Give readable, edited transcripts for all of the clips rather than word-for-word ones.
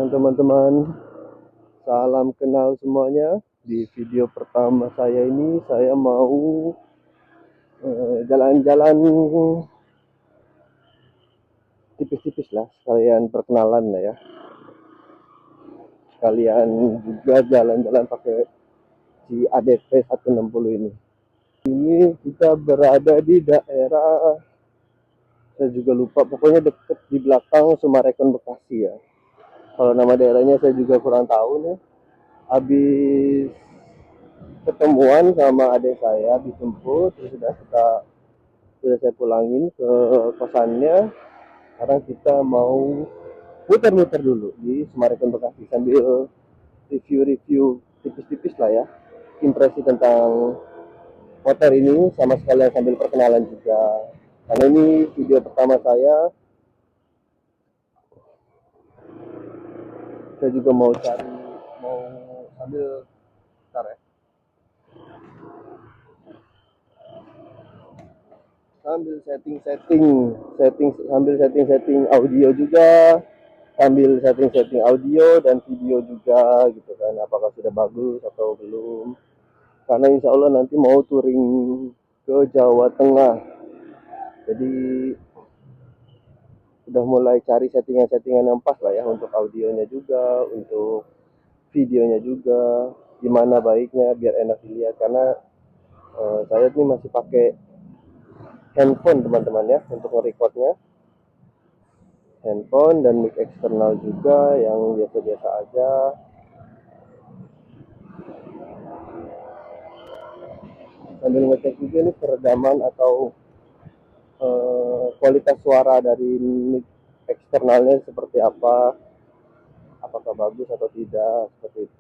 Halo teman-teman, salam kenal semuanya. Di video pertama saya ini saya mau jalan-jalan tipis-tipis lah, sekalian perkenalan lah ya. Sekalian juga jalan-jalan pakai si ADV 160 ini. Ini kita berada di daerah, saya juga lupa, pokoknya deket di belakang Sumarekon Bekasi ya. Kalau nama daerahnya saya juga kurang tahu nih. Habis ketemuan sama adik saya dijemput, terus sudah saya pulangin ke kosannya. Sekarang kita mau muter-muter dulu di Sumarekon Bekasi sambil review-review tipis-tipis lah ya, impresi tentang motor ini, sama sekalian sambil perkenalan juga, karena ini video pertama saya juga mau sambil ntar ya, sambil setting audio juga, sambil setting audio dan video juga gitu kan, apakah sudah bagus atau belum, karena insya Allah nanti mau touring ke Jawa Tengah, jadi udah mulai cari settingan yang pas lah ya, untuk audionya juga, untuk videonya juga, gimana baiknya biar enak dilihat, karena saya ini masih pakai handphone teman-teman ya, untuk nge-recordnya handphone, dan mic eksternal juga yang biasa-biasa aja. Sambil ngecek juga nih peredaman atau kualitas suara dari mic eksternalnya seperti apa, apakah bagus atau tidak, seperti itu.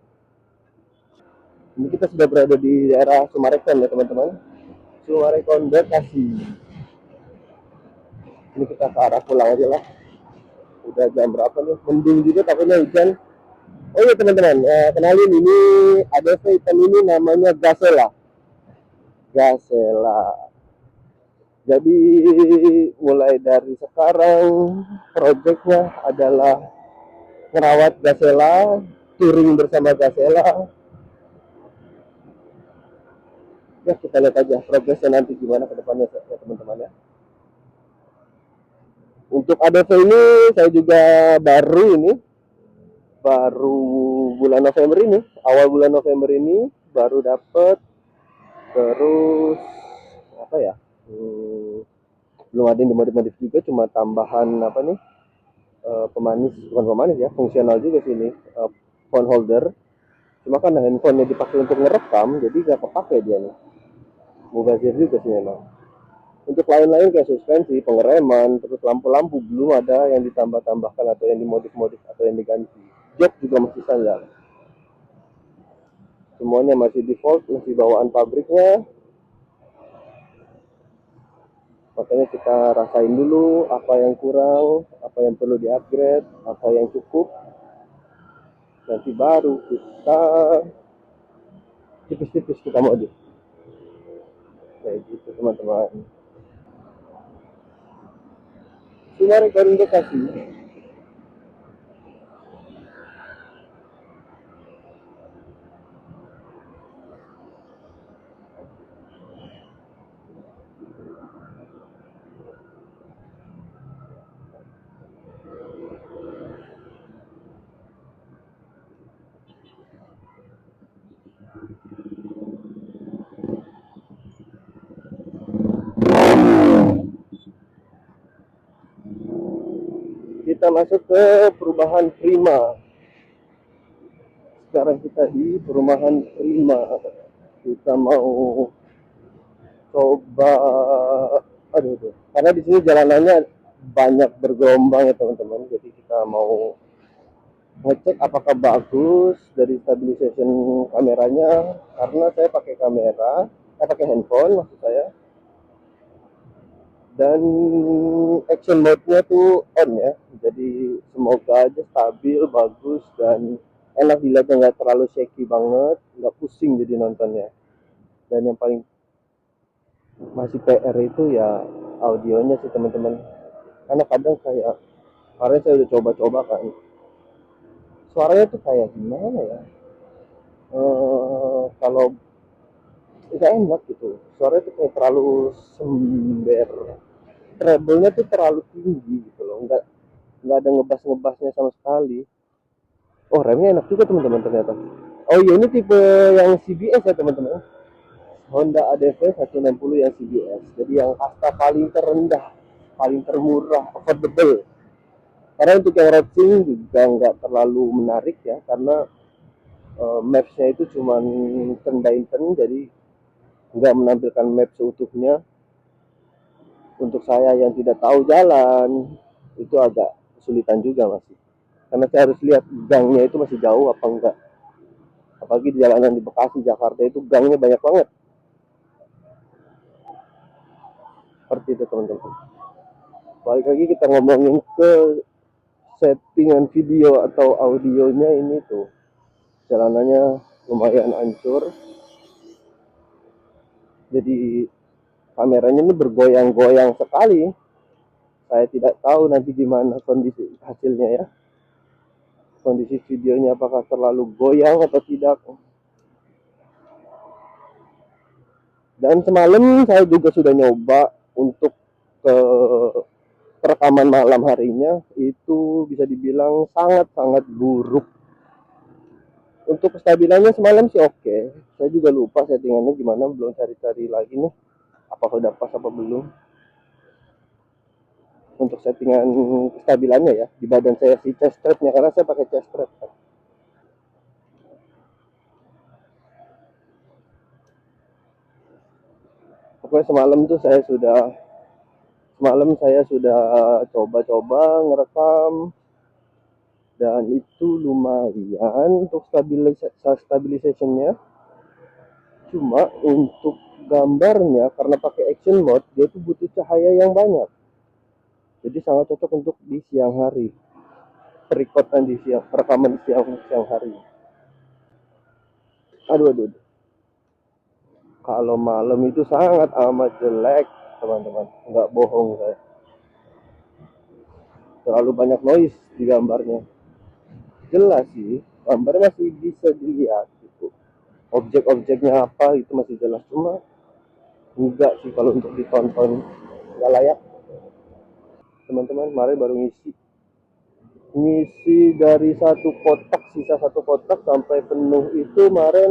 Ini kita sudah berada di daerah Sumarekon ya teman-teman, Sumarekon Bekasi. Ini kita ke arah pulang aja lah, udah jam berapa nih, mendung juga takutnya hujan. Oh iya teman-teman, kenalin, ini ADV hitam ini namanya Gasela. Jadi mulai dari sekarang proyeknya adalah merawat Gasela, touring bersama Gasela. Ya kita lihat aja progresnya nanti gimana ke depannya ya teman-teman ya. Untuk ADV ini saya juga baru bulan November ini, awal bulan November ini baru dapet. Terus apa ya, belum ada yang dimodif-modif juga, cuma tambahan apa nih, pemanis, bukan pemanis ya, fungsional juga sih ini, phone holder. Cuma kan handphonenya dipakai untuk ngerekam, jadi gak kepake dia nih, mubazir juga sih memang. Untuk lain-lain kayak suspensi, pengereman, terus lampu-lampu belum ada yang ditambah-tambahkan atau yang dimodif-modif atau yang diganti. Jok juga masih standar, semuanya masih default, masih bawaan pabriknya. Makanya kita rasain dulu apa yang kurang, apa yang perlu di-upgrade, apa yang cukup. Nanti baru kita tipis-tipis kita modif. Kayak gitu teman-teman. Sinar Bekasi. Kita masuk ke perumahan Prima. Sekarang kita di perumahan Prima. Kita mau coba, karena di sini jalanannya banyak bergelombang ya teman-teman. Jadi kita mau ngecek apakah bagus dari stabilization kameranya, karena saya pakai pakai handphone maksud saya, dan action mode-nya tuh on ya, jadi semoga aja stabil, bagus, dan enak dilihatnya, nggak terlalu shaky banget, nggak pusing jadi nontonnya. Dan yang paling masih PR itu ya audionya sih teman-teman, karena kadang kayak kemarin saya udah coba-coba kan, suaranya tuh kayak gimana ya, kalau nggak enak gitu, suaranya tuh kayak terlalu sember, treble-nya tuh terlalu tinggi gitu loh, nggak ada ngebas-ngebasnya sama sekali. Oh, remnya enak juga teman-teman ternyata. Oh iya, ini tipe yang CBS ya teman-teman. Honda ADV 160 yang CBS. Jadi yang kasta paling terendah, paling termurah, affordable. Karena untuk yang racing juga nggak terlalu menarik ya, karena maps-nya itu cuma turn by turn, jadi nggak menampilkan map seutuhnya. Untuk saya yang tidak tahu jalan, itu agak kesulitan juga masih. Karena saya harus lihat gangnya itu masih jauh apa enggak. Apalagi di jalanan di Bekasi, Jakarta itu gangnya banyak banget. Seperti itu teman-teman. Balik lagi kita ngomongin ke settingan video atau audionya, ini tuh jalanannya lumayan hancur. Jadi kameranya ini bergoyang-goyang sekali. Saya tidak tahu nanti gimana kondisi hasilnya ya. Kondisi videonya apakah terlalu goyang atau tidak. Dan semalam saya juga sudah nyoba untuk ke perekaman malam harinya, itu bisa dibilang sangat-sangat buruk. Untuk kestabilannya semalam sih oke. Saya juga lupa settingannya gimana, belum cari-cari lagi nih. Apa udah pas apa belum. Untuk settingan kestabilannya ya, di badan saya si chest strapnya, karena saya pakai chest strap kan. Pokoknya semalam saya sudah coba-coba ngerekam, dan itu lumayan untuk stabilisationnya. Cuma untuk gambarnya, karena pakai action mode, dia tuh butuh cahaya yang banyak. Jadi sangat cocok untuk di siang hari, perikotan di siang, perekaman di siang siang hari. Aduh, aduh, aduh. Kalau malam itu sangat amat jelek, teman-teman. Nggak bohong saya. Terlalu banyak noise di gambarnya. Jelas sih, gambar masih bisa dilihat gitu. Objek-objeknya apa itu masih jelas, cuma enggak sih kalau untuk ditonton, nggak layak. Teman-teman kemarin baru ngisi dari satu kotak, sisa satu kotak sampai penuh itu kemarin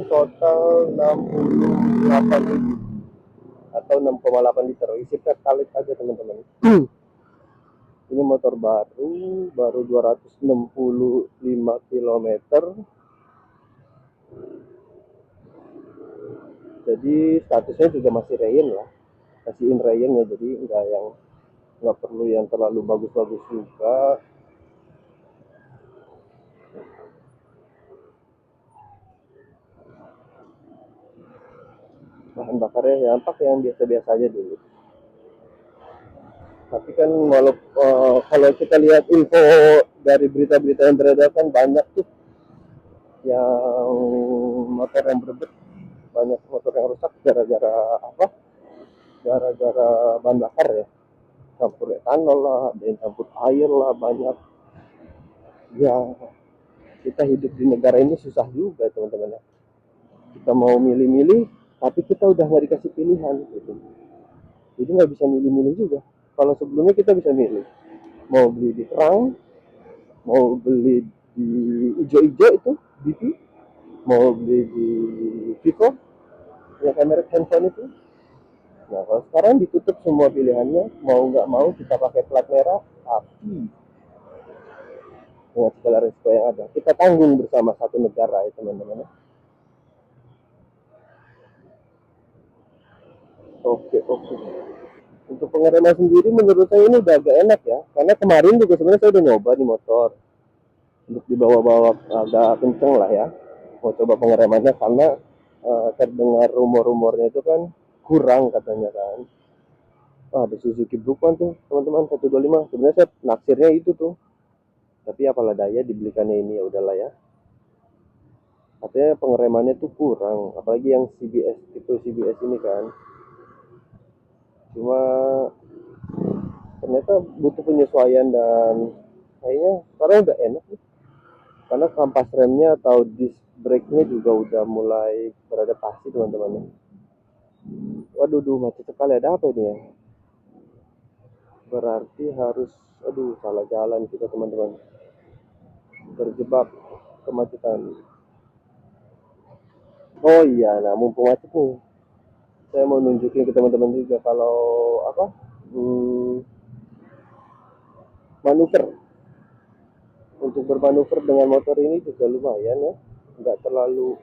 total 68 atau 6,8 liter, isi pertalite aja teman-teman. Ini motor baru 265 kilometer. Jadi statusnya juga masih rain lah, masih in rain ya, jadi nggak perlu yang terlalu bagus-bagus juga. Bahan bakarnya ya pakai yang biasa-biasa aja dulu. Tapi kan kalau kita lihat info dari berita-berita yang beredar kan banyak tuh yang motor yang berbet, banyak motor yang rusak gara-gara apa? Gara-gara bahan bakar ya, campur etanol lah, ada yang campur air lah, banyak. Ya, kita hidup di negara ini susah juga teman-teman ya. Kita mau milih-milih, tapi kita udah nggak dikasih pilihan gitu. Jadi nggak bisa milih-milih juga. Kalau sebelumnya kita bisa milih, mau beli di Kerang, mau beli di ijo-ijo itu BP, mau beli di Vivo yang kamera handphone itu. Nah kalau sekarang ditutup semua pilihannya, mau nggak mau kita pakai plat merah, tapi dengan segala risiko yang ada kita tanggung bersama satu negara ya teman-teman. Oke, oke. Untuk pengereman sendiri menurut saya ini udah agak enak ya, karena kemarin juga sebenarnya saya udah nyoba di motor untuk dibawa-bawa agak kenceng lah ya, mau coba pengeremannya, karena terdengar rumor-rumornya itu kan kurang katanya kan. Ada Suzuki Brookman tuh teman-teman 125, sebenarnya saya naksirnya itu tuh, tapi apalah daya, dibelikannya ini ya udahlah ya. Katanya pengeremannya tuh kurang, apalagi yang CBS, tipe CBS ini kan. Cuma ternyata butuh penyesuaian, dan kayaknya sekarang udah enak nih. karena kampas remnya atau disc brake-nya juga udah mulai beradaptasi teman-teman. Waduh, macet sekali, ada apa ini ya? Berarti harus, aduh, salah jalan kita teman-teman, terjebak kemacetan. Oh iya, nah mumpung macet nih, saya mau nunjukin ke teman-teman juga kalau apa, manuver. Untuk bermanuver dengan motor ini juga lumayan ya, nggak terlalu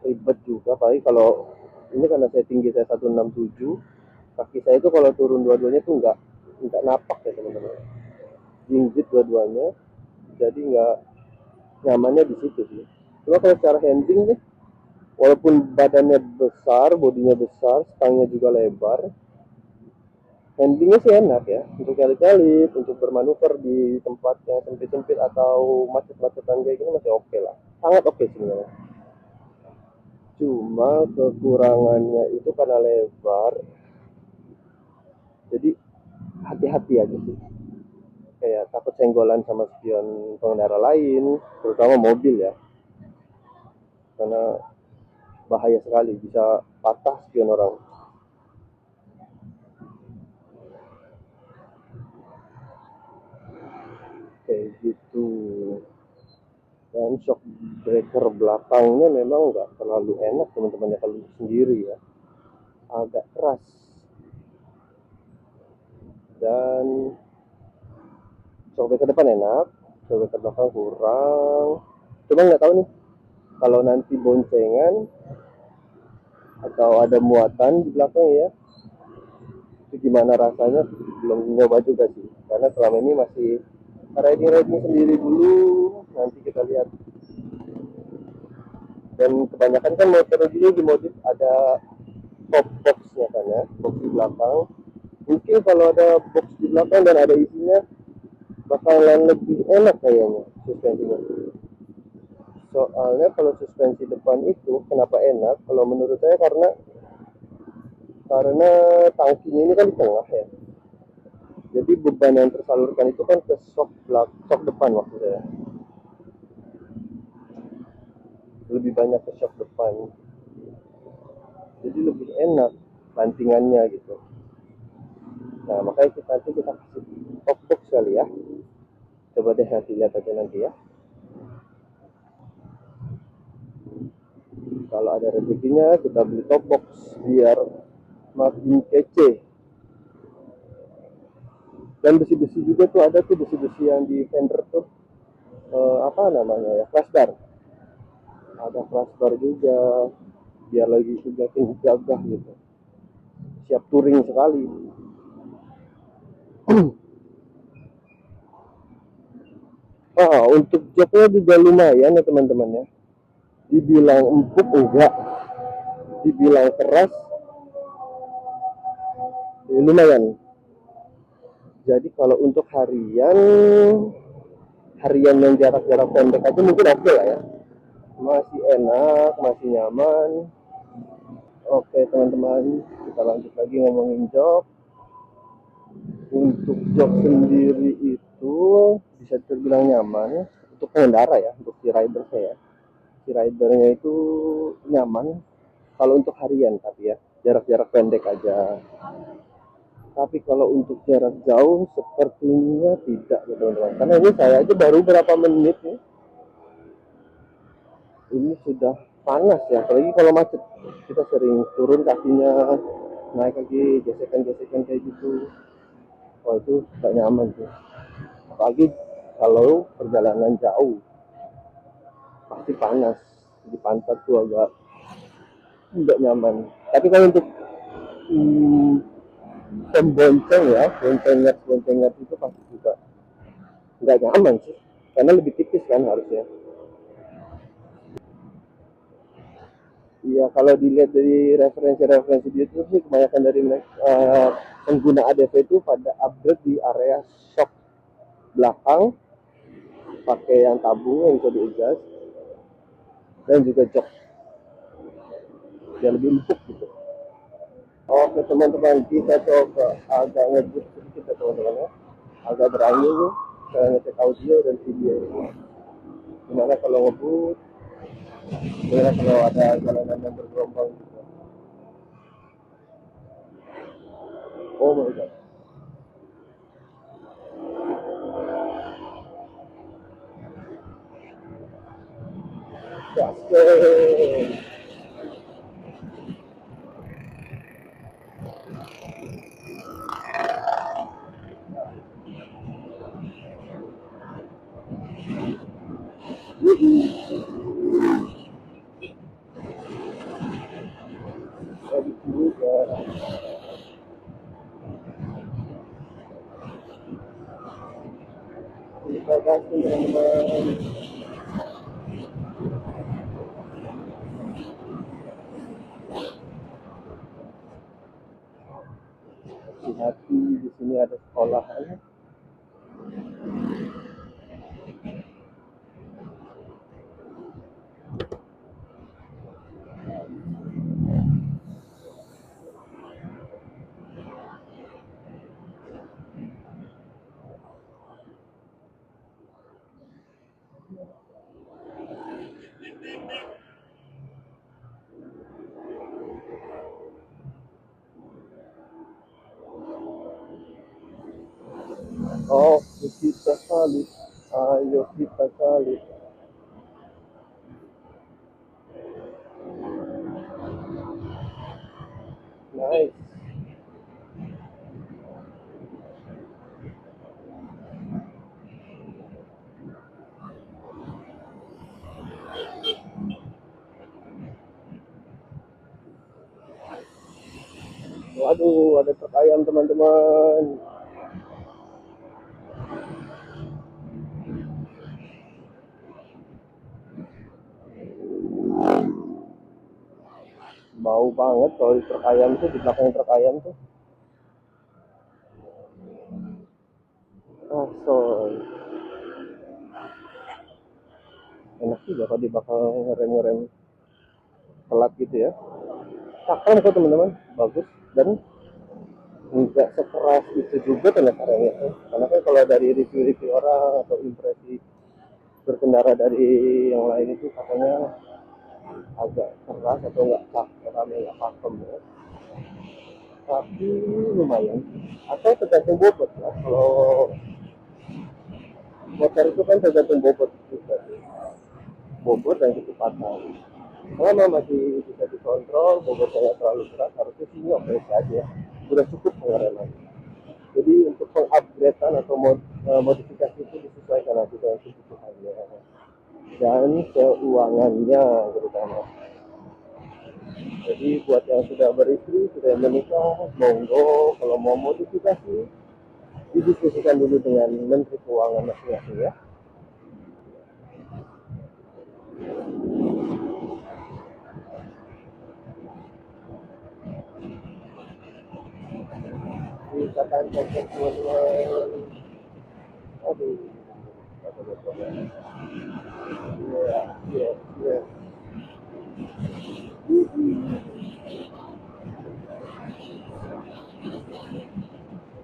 ribet juga. Apalagi kalau ini karena saya tinggi, saya 167, kaki saya itu kalau turun dua-duanya tuh nggak napak ya teman-teman, jinjit dua-duanya, jadi nggak nyamannya di situ sih. Cuma kalau secara handling nih, walaupun badannya besar, bodinya besar, stangnya juga lebar, handlingnya sih enak ya, untuk kali-kali, untuk bermanuver di tempat yang sempit-sempit atau macet-macetan kayak gini masih oke lah, sangat oke sebenarnya. Cuma kekurangannya itu karena lebar, jadi hati-hati aja sih, kayak takut senggolan sama spion pengendara lain, terutama mobil ya, karena bahaya sekali, bisa patah spion orang kayak gitu. Dan shock breaker belakangnya memang nggak terlalu enak teman-teman ya, kalau sendiri ya, agak keras. Dan shock breaker depan enak, shock breaker belakang kurang. Cuma nggak tahu nih, kalau nanti boncengan atau ada muatan di belakang ya, itu gimana rasanya, belum nyoba juga sih, karena selama ini masih riding sendiri dulu, nanti kita lihat. Dan kebanyakan kan motor ini dimodif ada top boxnya kan ya, box di belakang. Mungkin kalau ada box di belakang dan ada isinya, bakalan lebih enak kayaknya suspensinya. Soalnya kalau suspensi depan itu kenapa enak? Kalau menurut saya karena tangkinya ini kan di tengah ya. Jadi beban yang tersalurkan itu kan ke shock depan waktu saya. Lebih banyak ke shock depan. Jadi lebih enak bantingannya gitu. Nah, makanya kita kasih top box kali ya. Coba deh nanti lihat aja nanti ya. Kalau ada rezekinya kita beli top box biar makin kece. Dan besi-besi juga tuh, ada tuh besi-besi yang di fender tuh, apa namanya ya, flashbar. Ada flashbar juga biar lagi juga gagah gitu. Siap touring sekali. Untuk joknya juga lumayan ya teman-teman ya. Dibilang empuk enggak, dibilang keras ya lumayan. Jadi kalau untuk harian yang jarak-jarak pendek aja mungkin oke lah ya. Masih enak, masih nyaman. Oke teman-teman, kita lanjut lagi ngomongin jok. Untuk jok sendiri itu bisa terbilang nyaman untuk pengendara ya, untuk si rider saya. Si ridernya itu nyaman kalau untuk harian, tapi ya jarak-jarak pendek aja. Tapi kalau untuk jarak jauh sepertinya tidak ya teman-teman. Karena ini saya aja baru berapa menit nih, ini sudah panas ya. Apalagi kalau macet, kita sering turun kakinya, naik lagi, gesekan-gesekan kayak gitu. Wah itu gak nyaman sih. Apalagi kalau perjalanan jauh, pasti panas. Di pantat tuh agak nggak nyaman. Tapi kalau untuk hmm, pembonceng ya, boncengat itu pasti juga nggak nyaman sih. Karena lebih tipis kan harusnya. Iya, kalau dilihat dari referensi-referensi di YouTube sih, kebanyakan dari pengguna ADV itu pada upgrade di area shock belakang, pakai yang tabung yang bisa di-adjust, dan juga jok yang lebih empuk gitu. Oke teman-teman, kita coba agak ngedit sedikit ya teman-teman ya, agak berangin nih, saya ngecek audio dan video ini. Gimana kalau ngebut, gimana kalau ada jalanan yang bergelombang gitu. Oh my god, gaspol. Jadi juga kita kasih teman-teman. Hati-hati, di sini ada sekolahan. Oh, kita salib. Ayo kita salib. Nice. Waduh, ada truk ayam teman-teman. Bau banget kalau di truk ayam tuh, di belakang truk ayam tuh. Ah, so enak juga kalau di belakang ngerem-ngerem telat gitu ya. Cakep kok teman-teman, bagus. Dan nggak sekeras itu juga ternyata remnya tuh. Karena kan kalau dari review-review orang atau impresi berkendara dari yang lain itu katanya agak keras atau nggak cakep, rame nggak pakem ya. Tapi lumayan. Atau tergantung bobot ya. Kalau motor itu kan tergantung bobot juga, bobot dan kecepatan. Selama masih bisa dikontrol, bobotnya nggak terlalu keras, harusnya sih oke aja. Sudah cukup pengereman. Jadi untuk pengupgradean atau modifikasi itu disesuaikan nanti dengan kebutuhannya dan keuangannya terutama. Jadi buat yang sudah beristri, sudah menikah, monggo kalau mau modifikasi didiskusikan dulu dengan Menteri Keuangan masing-masing ya. Misalkan konsep teman-teman, aduh, iya, iya, iya.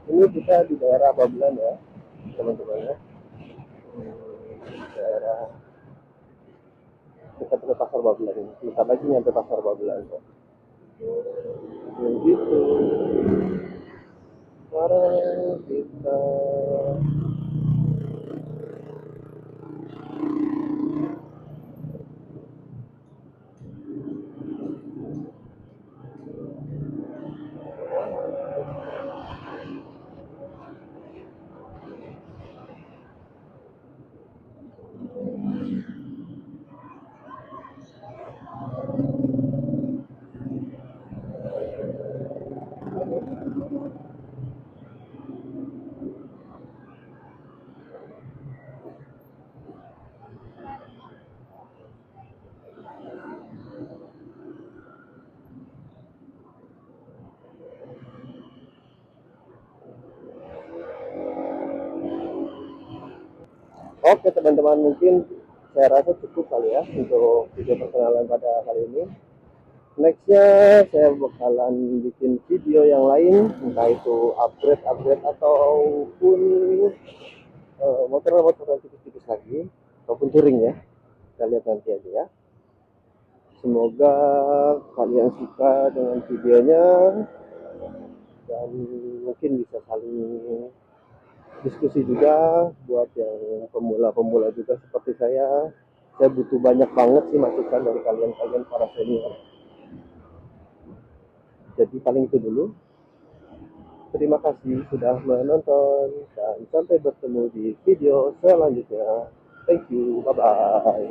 Ini kita di daerah Babelan ya, teman-teman ya. Daerah dekat dengan pasar Babelan ini. Bentar lagi nyampe pasar Babelan kok. Begitu. Sekarang kita oke teman-teman, mungkin saya rasa cukup kali ya untuk video perkenalan pada kali ini. Nextnya saya bakalan bikin video yang lain, entah itu upgrade ataupun motor-motor yang tipis-tipis lagi, ataupun touring ya. Kita lihat nanti aja ya. Semoga kalian suka dengan videonya dan mungkin bisa saling diskusi juga buat yang pemula-pemula juga seperti saya. Saya butuh banyak banget sih masukan dari kalian-kalian para senior. Jadi paling itu dulu. Terima kasih sudah menonton dan sampai bertemu di video selanjutnya. Thank you. Bye bye.